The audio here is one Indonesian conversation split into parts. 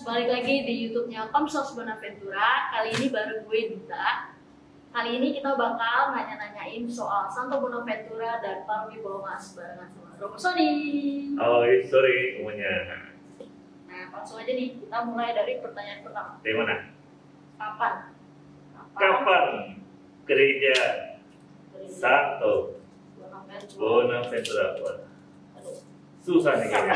balik lagi di YouTube-nya Komsos Bonaventura. Kali ini bareng gue Dita. Kali ini kita bakal nanya-nanyain soal Santo Bonaventura dan Paroki Pulau Mas barengan sama Romo Sony. Oh, sorry semuanya. Nah, langsung aja nih, kita mulai dari pertanyaan pertama. Dari mana? Kapan gereja Santo Bonaventura Bonaventura? Susah nih kayaknya.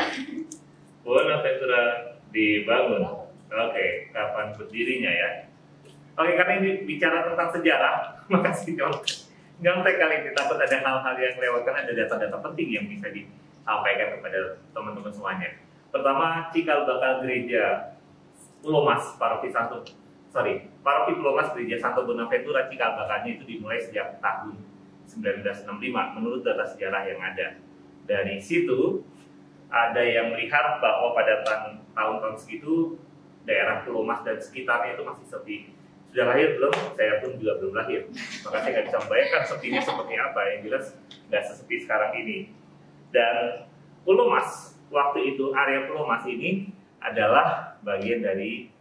Bonaventura dibangun. Oke, kapan berdirinya ya? Oke, karena ini bicara tentang sejarah, makasih nyontek kali ini. Takut ada hal-hal yang lewatkan, ada data-data penting yang bisa disampaikan kepada teman-teman semuanya. Pertama, cikal bakal gereja Pulau Mas, Paroki Pulau Mas Gereja Santo Bonaventura, cikal bakalnya itu dimulai sejak tahun 1965 menurut data sejarah yang ada. Dari situ ada yang melihat bahwa pada tahun-tahun segitu daerah Pulau Mas dan sekitarnya itu masih sepi. Sudah lahir belum? Saya pun juga belum lahir. Maka saya nggak bisa membayangkan sepinya seperti apa. Yang jelas nggak sesepi sekarang ini. Dan Pulau Mas, waktu itu area Pulau Mas ini adalah bagian dari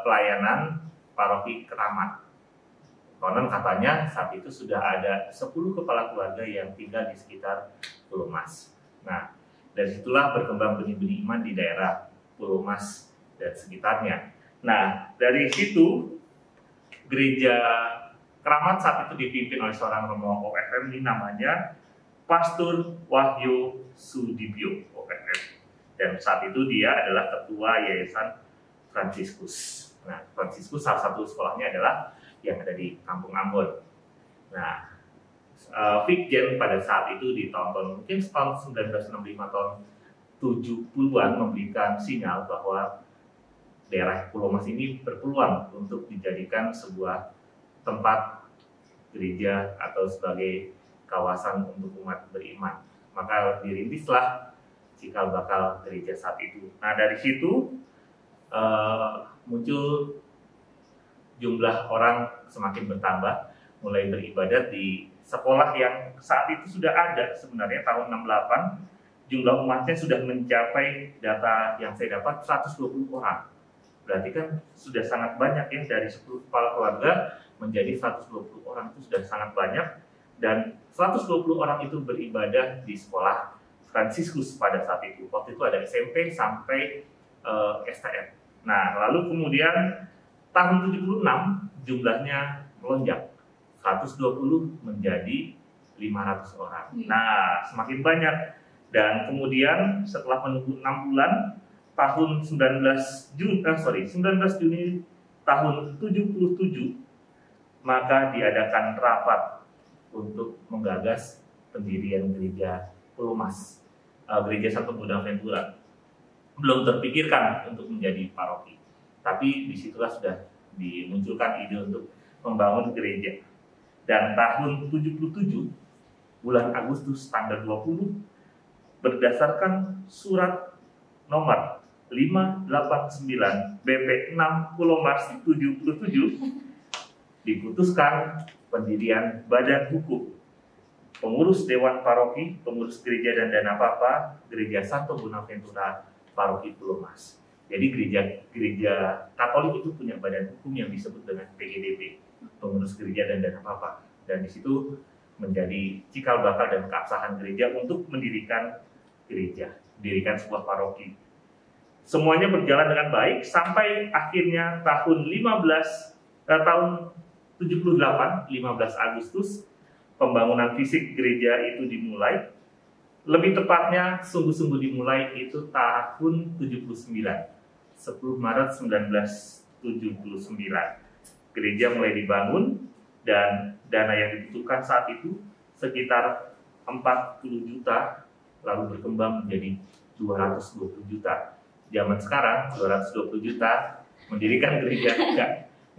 pelayanan Paroki Keramat. Konon katanya saat itu sudah ada 10 kepala keluarga yang tinggal di sekitar Pulau Mas. Nah, dari situlah berkembang benih-benih iman di daerah Pulau Mas dan sekitarnya. Nah, dari situ gereja Keramat saat itu dipimpin oleh seorang Romo OFM, ini namanya Pastor Wahyu Sudibyo OFM. Dan saat itu dia adalah ketua Yayasan Fransiskus. Nah, Fransiskus salah satu sekolahnya adalah yang ada di Kampung Ambon. Nah, Fikjen pada saat itu di tahun-tahun mungkin tahun 1965 tahun 70-an memberikan sinyal bahwa daerah Pulau Mas ini berpeluang untuk dijadikan sebuah tempat gereja atau sebagai kawasan untuk umat beriman. Maka dirintislah cikal bakal gereja saat itu. Nah, dari situ muncul jumlah orang semakin bertambah, mulai beribadat di sekolah yang saat itu sudah ada sebenarnya tahun 68, jumlah umatnya sudah mencapai data yang saya dapat 120 orang. Berarti kan sudah sangat banyak ya, dari 10 kepala keluarga menjadi 120 orang itu sudah sangat banyak, dan 120 orang itu beribadah di sekolah Fransiskus pada saat itu. Waktu itu ada SMP sampai STM. Nah, lalu kemudian tahun 76 jumlahnya melonjak 120 menjadi 500 orang. Nah, semakin banyak. Dan kemudian setelah menunggu 6 bulan, tahun 19 Juni tahun 77, maka diadakan rapat untuk menggagas pendirian gereja Pulau Mas, gereja Santo Bonaventura. Belum terpikirkan untuk menjadi paroki, tapi disitulah sudah dimunculkan ide untuk membangun gereja. Dan tahun 77 bulan Agustus tanggal 20 berdasarkan surat nomor 589 BP 6 Pulau Mas 77 diputuskan pendirian badan hukum, pengurus dewan paroki, pengurus gereja dan dana papa gereja Santo Bonaventura Paroki Pulau Mas. Jadi gereja Katolik itu punya badan hukum yang disebut dengan PGDP, pengurus gereja dan dana papa. Dan di situ menjadi cikal bakal dan keabsahan gereja untuk mendirikan gereja, mendirikan sebuah paroki. Semuanya berjalan dengan baik sampai akhirnya tahun 78, 15 Agustus, pembangunan fisik gereja itu dimulai. Lebih tepatnya, sungguh-sungguh dimulai itu tahun 79, 10 Maret 1979. Gereja mulai dibangun dan dana yang dibutuhkan saat itu sekitar 40 juta, lalu berkembang menjadi 220 juta. Zaman sekarang 220 juta mendirikan gereja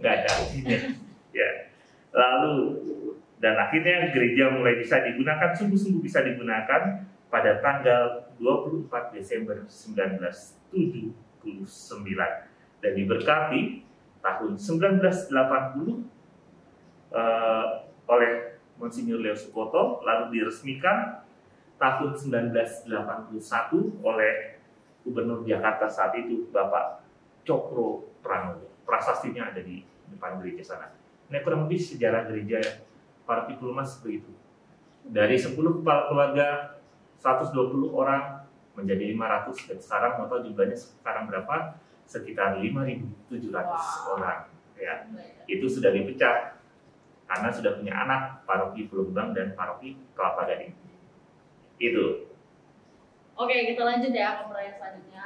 nggak ada artinya. Ya. Lalu dan akhirnya gereja mulai bisa digunakan, sungguh-sungguh bisa digunakan pada tanggal 24 Desember 1979 dan diberkati tahun 1980 oleh Monsinyur Leo Sukoto, lalu diresmikan tahun 1981 oleh Gubernur Jakarta saat itu Bapak Cokro Pranowo. Prasastinya ada di depan gereja sana. Nah, kurang lebih sejarah gereja Paroki Pulau Mas begitu. Dari 10 kepala keluarga, 120 orang menjadi 500, dan sekarang mau tahu jumlahnya sekarang berapa? Sekitar 5.700 orang. Ya, itu sudah dipecah karena sudah punya anak Paroki Pulau Gebang dan Paroki Kelapa Gading. Itu. Oke, kita lanjut ya ke pertanyaan selanjutnya.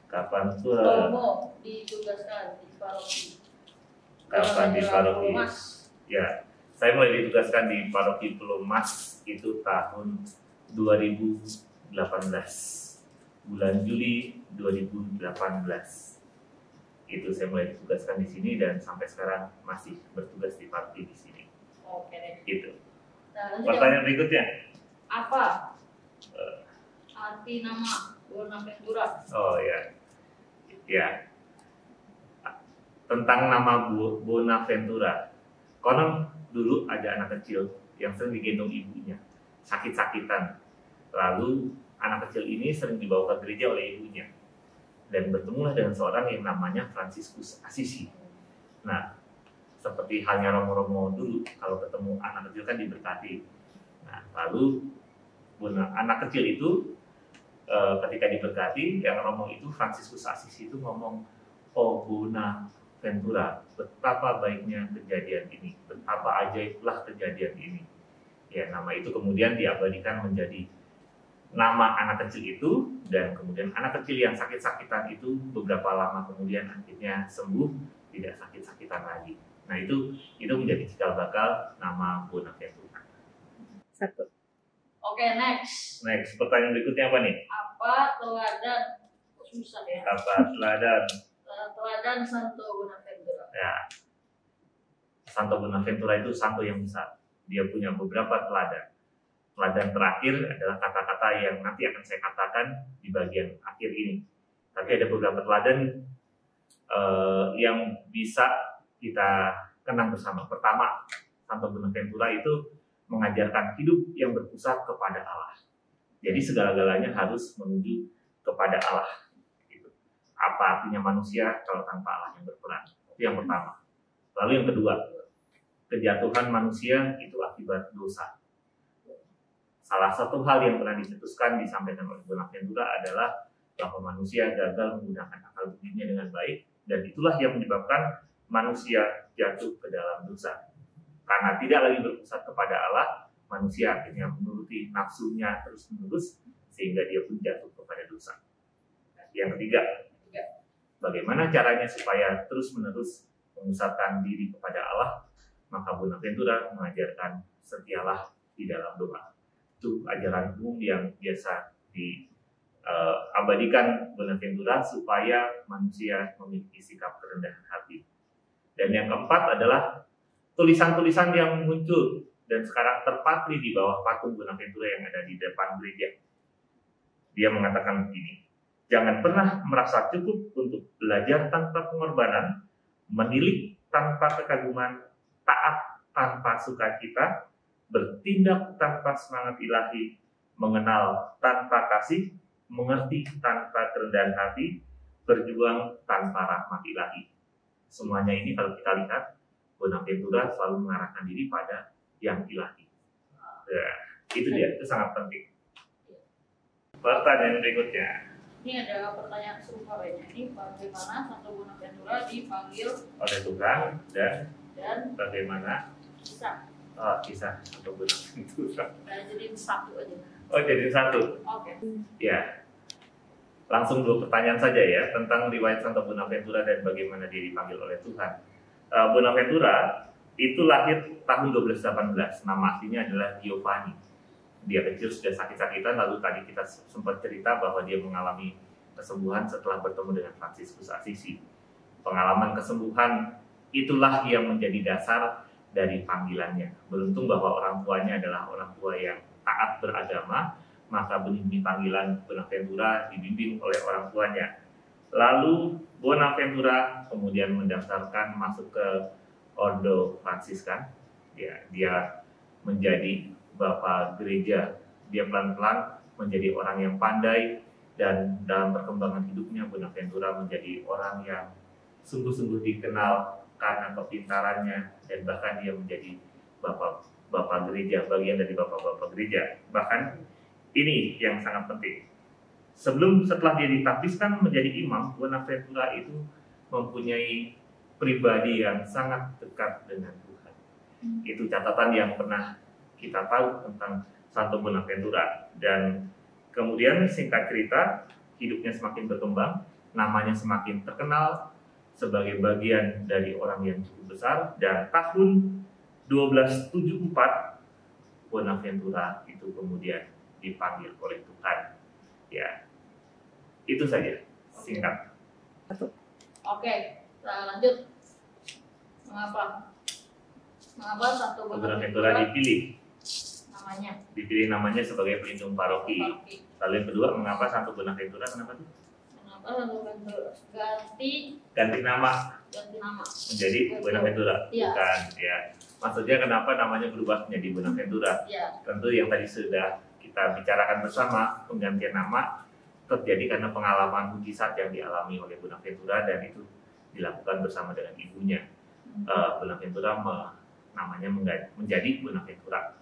Kapan tuh? Romo ditugaskan di Paroki? Kapan di Paroki? Mas? Ya, saya mulai ditugaskan di Paroki Pulau Mas itu tahun 2018, bulan Juli 2018. Itu saya mulai ditugaskan di sini dan sampai sekarang masih bertugas di Paroki di sini. Oke deh. Gitu. Nah, pertanyaan berikutnya. Apa arti nama Bonaventura? Oh ya, ya. Tentang nama Bonaventura. Konon dulu ada anak kecil yang sering digendong ibunya, sakit-sakitan. Lalu anak kecil ini sering dibawa ke gereja oleh ibunya. Dan bertemulah dengan seorang yang namanya Fransiskus Assisi. Nah, seperti halnya Romo-Romo dulu, kalau ketemu anak kecil kan diberkati. Nah, lalu anak kecil itu ketika diberkati, yang Romo itu Fransiskus Assisi itu ngomong, "Oh Bonaventura, betapa baiknya kejadian ini, betapa ajaiblah kejadian ini." Ya, nama itu kemudian diabadikan menjadi nama anak kecil itu, dan kemudian anak kecil yang sakit-sakitan itu beberapa lama kemudian akhirnya sembuh, tidak sakit-sakitan lagi. Nah, itu menjadi cikal bakal nama Bonaventura. Satu. Oke, next. Pertanyaan berikutnya apa nih? Apa teladan? Susah ya. Apa teladan? Teladan Santo Bonaventura. Ya, Santo Bonaventura itu santo yang besar. Dia punya beberapa teladan. Teladan terakhir adalah kata-kata yang nanti akan saya katakan di bagian akhir ini. Tapi ada beberapa teladan yang bisa kita kenang bersama. Pertama, Santo Bonaventura itu mengajarkan hidup yang berpusat kepada Allah. Jadi segala-galanya harus menuju kepada Allah. Gitu. Apa artinya manusia kalau tanpa Allah yang berperan? Itu yang pertama. Lalu yang kedua, kejatuhan manusia itu akibat dosa. Salah satu hal yang pernah dicetuskan disampaikan oleh Bonaventura adalah bahwa manusia gagal menggunakan akal budinya dengan baik, dan itulah yang menyebabkan manusia jatuh ke dalam dosa. Karena tidak lagi berpusat kepada Allah, manusia akhirnya menuruti nafsunya terus-menerus sehingga dia pun jatuh kepada dosa. Yang ketiga, bagaimana caranya supaya terus-menerus memusatkan diri kepada Allah? Maka Bonaventura mengajarkan setialah di dalam doa. Itu ajaran umum yang biasa diabadikan Bonaventura supaya manusia memiliki sikap kerendahan hati. Dan yang keempat adalah tulisan-tulisan yang muncul dan sekarang terpatri di bawah patung Bonaventura yang ada di depan gereja. Dia mengatakan begini, "Jangan pernah merasa cukup untuk belajar tanpa pengorbanan, menilik tanpa kekaguman, taat tanpa sukacita, bertindak tanpa semangat ilahi, mengenal tanpa kasih, mengerti tanpa kerendahan hati, berjuang tanpa rahmat ilahi." Semuanya ini kalau kita lihat, Bonaventura selalu mengarahkan diri pada yang ilahi. Ya, itu dia, itu sangat penting. Pertanyaan berikutnya. Ini ada pertanyaan serupa lainnya. Ini bagaimana Santo Bonaventura dipanggil oleh Tuhan dan bagaimana kisah Santo Bonaventura. Jadi satu aja. Oh, jadi satu. Oke. Ya. Langsung dua pertanyaan saja ya tentang riwayat Santo Bonaventura dan bagaimana dia dipanggil oleh Tuhan. Bonaventura itu lahir tahun 1218. Nama aslinya adalah Giovanni. Dia kecil sudah sakit-sakitan, lalu tadi kita sempat cerita bahwa dia mengalami kesembuhan setelah bertemu dengan Fransiskus Assisi. Pengalaman kesembuhan itulah yang menjadi dasar dari panggilannya. Beruntung bahwa orang tuanya adalah orang tua yang taat beragama, maka benih panggilan Bonaventura dibimbing oleh orang tuanya. Lalu Bonaventura kemudian mendaftarkan masuk ke Ordo Fransiskan. Ya, dia menjadi bapak gereja. Dia pelan-pelan menjadi orang yang pandai, dan dalam perkembangan hidupnya Bonaventura menjadi orang yang sungguh-sungguh dikenal karena kepintarannya, dan bahkan dia menjadi bapak gereja, bagian dari bapak-bapak gereja. Bahkan ini yang sangat penting. Setelah dia ditabiskan menjadi imam, Bonaventura itu mempunyai pribadi yang sangat dekat dengan Tuhan. Itu catatan yang pernah kita tahu tentang Santo Bonaventura. Dan kemudian singkat cerita, hidupnya semakin berkembang, namanya semakin terkenal sebagai bagian dari orang yang cukup besar, dan tahun 1274 Bonaventura itu kemudian dipanggil oleh Tuhan. Ya, itu saja singkat. Oke, kita lanjut. Mengapa Santo Bonaventura dipilih namanya sebagai pelindung paroki. Lalu yang kedua, mengapa Santo Bonaventura? Kenapa tuh? Kenapa Santo Bonaventura ganti nama menjadi Bonaventura? Iya. Bukan, ya. Maksudnya kenapa namanya berubah menjadi Bonaventura? Ya. Tentu yang tadi sudah kita bicarakan bersama, penggantian nama terjadi karena pengalaman mujizat yang dialami oleh Bonaventura, dan itu dilakukan bersama dengan ibunya. Bonaventura namanya menjadi Bonaventura.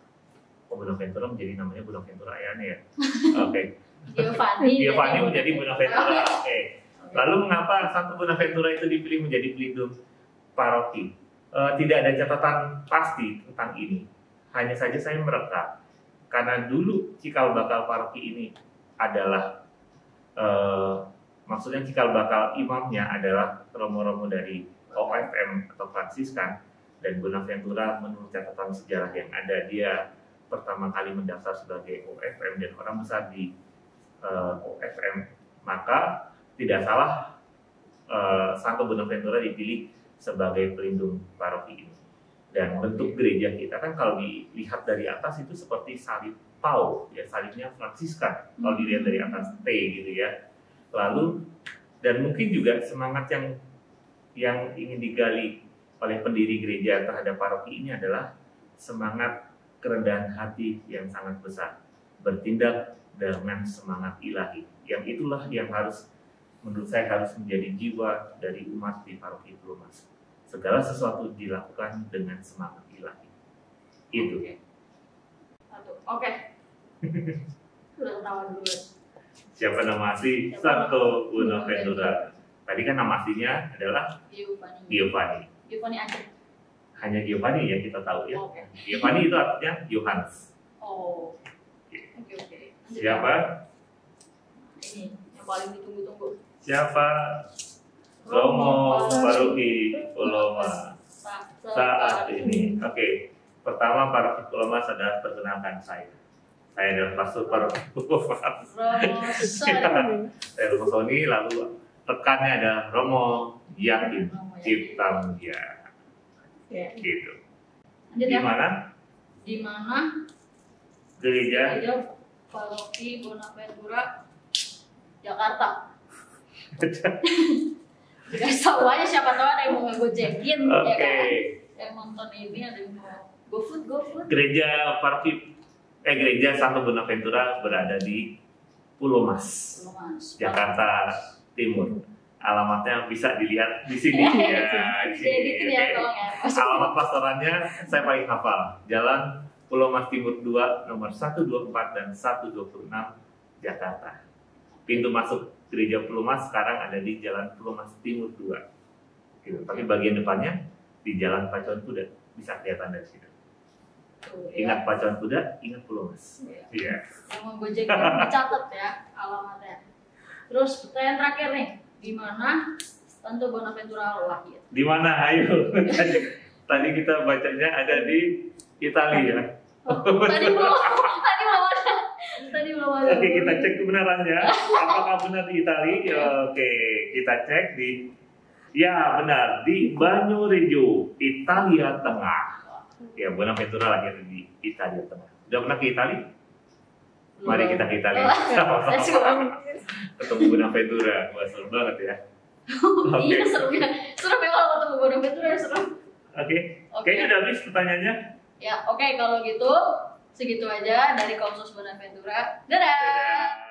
Bonaventura menjadi namanya Bonaventura ya. Oke. Giovanni menjadi Bonaventura. Oke. Lalu mengapa Santo Bonaventura itu dipilih menjadi pelindung paroki? Tidak ada catatan pasti tentang ini. Hanya saja saya mereka, karena dulu cikal bakal paroki ini adalah maksudnya cikal bakal imamnya adalah romo-romo dari OFM atau Fransiskan, dan Bonaventura menurut catatan sejarah yang ada, dia pertama kali mendaftar sebagai OFM dan orang besar di OFM. Maka tidak salah Santo Bonaventura dipilih sebagai pelindung paroki ini. Dan bentuk gereja kita kan kalau dilihat dari atas itu seperti salib Pau, ya, salibnya Fransiskan kalau dilihat dari atas T gitu ya. Lalu dan mungkin juga semangat yang ingin digali oleh pendiri gereja terhadap paroki ini adalah semangat kerendahan hati yang sangat besar, bertindak dengan semangat ilahi. Yang itulah yang menurut saya harus menjadi jiwa dari umat di paroki Pulomas. Segala sesuatu dilakukan dengan semangat ilahi. Itu. Oke. Sudah ketahuan dulu. Siapa nama asli? Santo Bonaventura. Tadi kan nama aslinya adalah Giovanni. Giovanni Aceh. Hanya Giovanni yang kita tahu ya. Okay. Giovanni itu artinya Yohanes. Oh. Oke. Siapa? Ini yang paling ditunggu-tunggu. Siapa? Romo paroki Pulomas saat ini. Oke. Pertama, paroki Pulomas adalah perkenalkan saya. Saya adalah pastor paroki Pulomas. Saya Romo Sony, lalu rekannya ada Romo Yakin Cipta Mulia. Gitu. Di mana? Di mana? Gereja Paroki Bonaventura Jakarta. Dikasih tahu aja, siapa tahu ada yang mau ngegojekin, ya kan? Yang nonton ini ada yang mau GoFood. Gereja Santo Bonaventura berada di Pulomas, Jakarta Timur. Alamatnya bisa dilihat di sini ya. Di sini. Alamat pastorannya saya paling hafal. Jalan Pulomas Timur 2 nomor 124 dan 126 Jakarta. Pintu masuk gereja Pulomas sekarang ada di Jalan Pulomas Timur 2. Gitu. Tapi bagian depannya di Jalan Pacuan Kuda, bisa kelihatan dari situ. Ingat Pacuan Kuda, ingat Pulomas. Iya. Yang mau Gojek dicatat ya alamatnya. Terus pertanyaan terakhir nih, di mana Santo Bonaventura lahir? Di mana? Ayo. Tadi kita bacanya ada di Italia. Tadi belum ada. Oke, kita cek kebenarannya. Apakah benar di Italia? Oke, kita cek di. Ya, benar, di Bagnoregio, Italia Tengah. Ya, Bonaventura lahir di Italia Tengah. Udah pernah ke Italia? Mari kita ke Italia. Ketemu Bonaventura, wah seru banget ya. Iya, seru ya. Seru memang ketemu Bonaventura, seru. Oke. Kayaknya udah habis pertanyaannya. Ya, oke, kalau gitu segitu aja dari Konsus Bonaventura. Dadah.